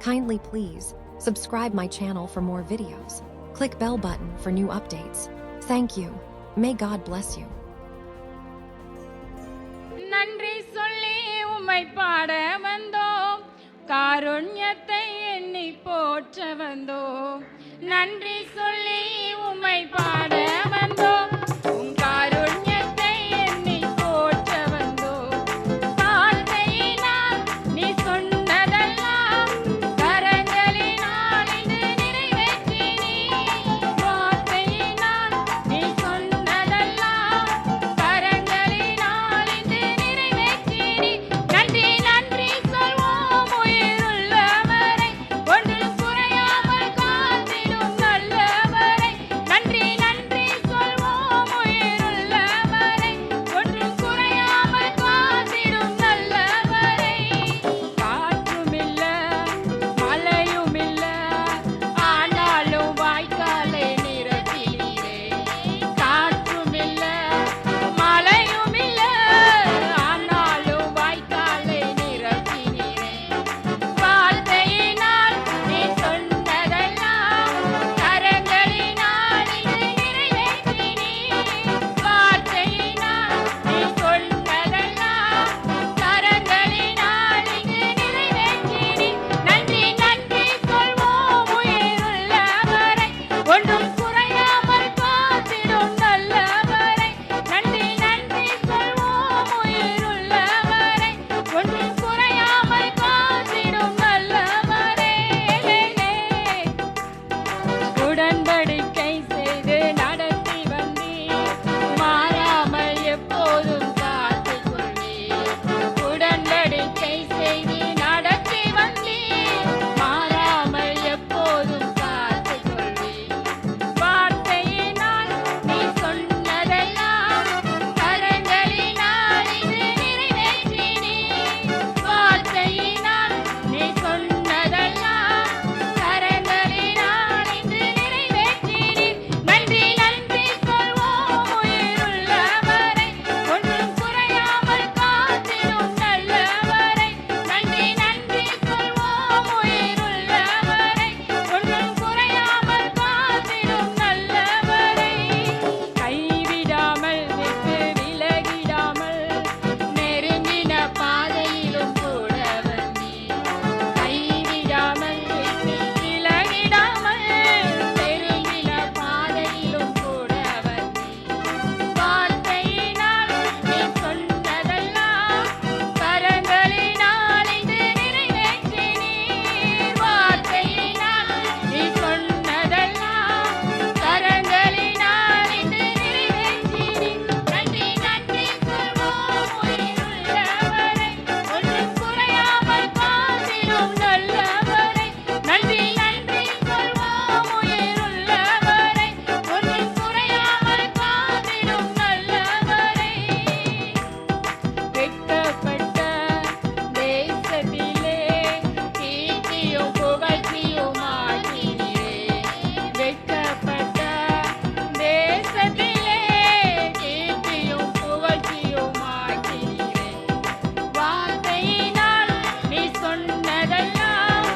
Kindly please subscribe my channel for more videos. Click bell button for new updates. Thank you. May God bless you. நன்றி சொல்லி உம்மை பாட வந்தோம், காருண்யத்தை எண்ணி போற்ற வந்தோம். நன்றி சொல்லி உம்மை பாட வந்தோம், உம் காருண்யத்தை எண்ணி போற்ற வந்தோம். வார்த்தையினால் நீ சொன்னதெல்லாம் கரங்களினால் இன்று நிறைவேற்றினீர். வார்த்தையினால் நீ சொன்னதெல்லாம் கரங்களினால் இன்று நிறைவேற்றினீர். நன்றி நன்றி சொல்வோம் உயிருள்ளவரை, ஒன்றும் குறையாமல் காத்திடும் நல்லவரை. நன்றி நன்றி சொல்வோம் உயிருள்ளவரை, ஒன்றும் குறையாமல் காத்திடும் நல்லவரை. காற்றுமில்ல மழையுமில்ல, ஆனாலும் வாய்க்காலை நிரப்பினீரே. காற்றுமில்ல மழையுமில்ல, ஆனாலும் வாய்க்காலை நிரப்பினீரே. வார்த்தையினால் நீ சொன்னதெல்லாம் கரங்களினால் இன்று நிறைவேற்றினீர். வார்த்தையினால் நீ சொன்னதெல்லாம் கரங்களினால் இன்று நிறைவேற்றினீர். நன்றி நன்றி சொல்வோம் உயிருள்ளவரை, ஒன்றும் குறையாமல் காத்திடும் நல்லவரை. நன்றி நன்றி சொல்வோம் உயிருள்ளவரை, ஒன்றும் குறையாமல் காத்திடும் நல்லவரை. உடன்படிக்கை செய்து நடத்தி வந்தீர், மாறாமல் எப்போதும் காத்துக் கொள்வீர். உடன்படிக்கை செய்து நடத்தி வந்தீர், மாறாமல் எப்போதும் காத்துக் கொள்வீர். வார்த்தையினால் நீ சொன்னதெல்லாம் கரங்களினால் இன்று நிறைவேற்றினீர். வார்த்தையினால் நீ சொன்னதெல்லாம் கரங்களினால் இன்று நிறைவேற்றினீர். நன்றி நன்றி சொல்வோம் உயிருள்ளவரை, ஒன்றும் குறையாமல் காத்திடும் நல்லவரை. நன்றி நன்றி சொல்வோம் உயிருள்ளவரை, ஒன்றும் குறையாமல் காத்திடும் நல்லவரை. கைவிடாமல் விட்டு விலகிடாமல், நெருங்கின பாதையிலும் கூட வந்தீர். கைவிடாமல் விட்டு விலகிடாமல், நெருங்கின பாதையிலும் கூட வந்தீர். வார்த்தையினால் நீ சொன்னதெல்லாம் கரங்களினால் இன்று நிறைவேற்றினீர். வார்த்தையினால் நீ சொன்னதெல்லாம் கரங்களினால் இன்று நிறைவேற்றினீர். நன்றி நன்றி சொல்வோம் உயிருள்ளவரை, ஒன்றும் குறையாமல் காத்திடும் நல்லவரை. நன்றி நன்றி சொல்வோம் உயிருள்ளவரை, ஒன்றும் குறையாமல் காத்திடும் நல்லவரை. வெட்கப்பட்ட தேசத்திலே கீர்த்தியும் புகழ்ச்சியும் ஆக்கினீரே. வெட்கப்பட்ட தேசத்திலே கீர்த்தியும் புகழ்ச்சியும் ஆக்கினீரே. வார்த்தையினால் நீ சொன்னதெல்லாம்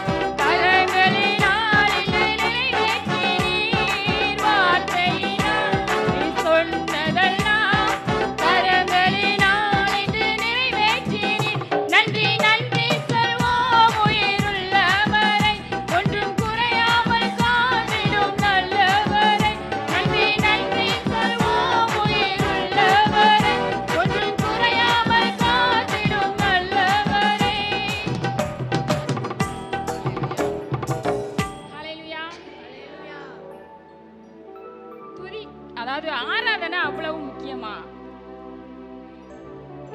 கரங்களினால் இன்று நிறைவேற்றினீர். வார்த்தையினால் நீ சொன்னதெல்லாம் கரங்களினால் இன்று நிறைவேற்றினீர். நன்றி நன்றி சொல்வோம் உயிருள்ளவரை, ஒன்றும் குறையாமல் காத்திடும் நல்லவரை. நன்றி நன்றி சொல்வோம் உயிருள்ளவரை, ஒன்றும் குறையாமல் காத்திடும் நல்லவரை. ஹல்லேலூயா. துதி, அதாவது ஆராதனை அவ்வளவு முக்கியமா?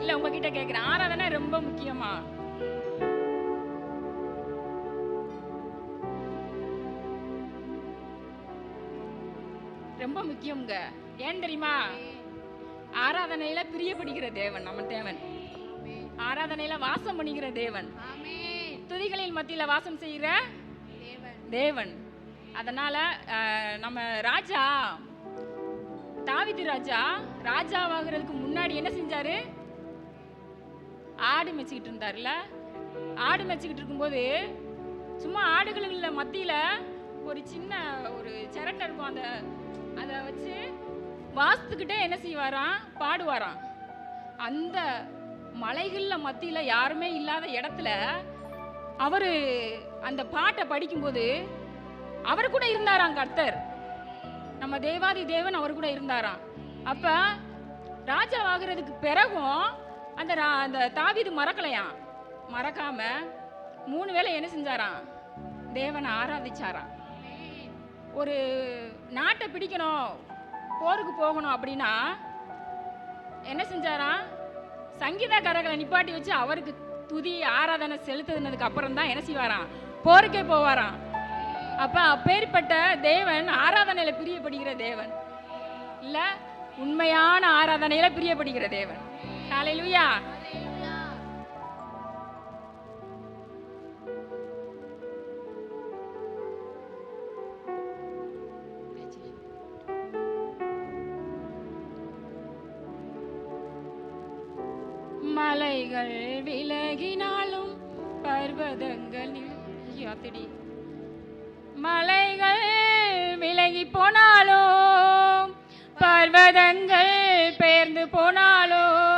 இல்ல உங்ககிட்ட கேக்குறேன், ஆராதனை ரொம்ப முக்கியமா? ரொம்ப முக்கியம்ங்க. ஏன் தெரியுமா? ஆராதனையில பிரியப்படுகிற தேவன் நம்ம தேவன். ஆராதனையில வாசம் பண்ணுகிற தேவன். துதிகளின் மத்தியில வாசம் செய்கிற தேவன். அதனால நம்ம ராஜா தாவீது ராஜாவாகிறதுக்கு முன்னாடி என்ன செஞ்சாரு? ஆடு மேய்ச்சிக்கிட்டு இருந்தாருல. ஆடு மேய்ச்சிக்கிட்டு இருக்கும்போது சும்மா ஆடுகள மத்தியில ஒரு சின்ன ஒரு சிரட்டை இருக்கும், அதை வச்சு வாசித்துக்கிட்டே என்ன செய்வாராம், பாடுவாராம். அந்த மலைகள்ல மத்தியில யாருமே இல்லாத இடத்துல அவரு அந்த பாட்டை படிக்கும்போது அவர் கூட இருந்தாராம் கர்த்தர், நம்ம தேவாதி தேவன் அவர் கூட இருந்தாராம். அப்ப ராஜாவாகிறதுக்கு பிறகும் அந்த தாவீது மறக்கலையாம். மறக்காம 3 வேளை என்ன செஞ்சாராம், தேவனை ஆராதிச்சாராம். ஒரு நாட்டை பிடிக்கணும், போருக்கு போகணும் அப்படின்னா என்ன செஞ்சாராம், சங்கீதக்காரர்களை நிப்பாட்டி வச்சு அவருக்கு துதி ஆராதனை செலுத்தினதுக்கு அப்புறம் தான் என்ன செய்வாராம், போருக்கே போவாராம். அப்ப அப்பேற்பட்ட தேவன் ஆராதனையில பிரியப்படுகிற தேவன் இல்ல, உண்மையான ஆராதனையில பிரியப்படுகிற தேவன். ஹல்லேலூயா. மலைகள் விலகினாலும் பர்வதங்கள் மலைகள் விலகி போனாலும் பர்வதங்கள் பெயர்ந்து போனாலும்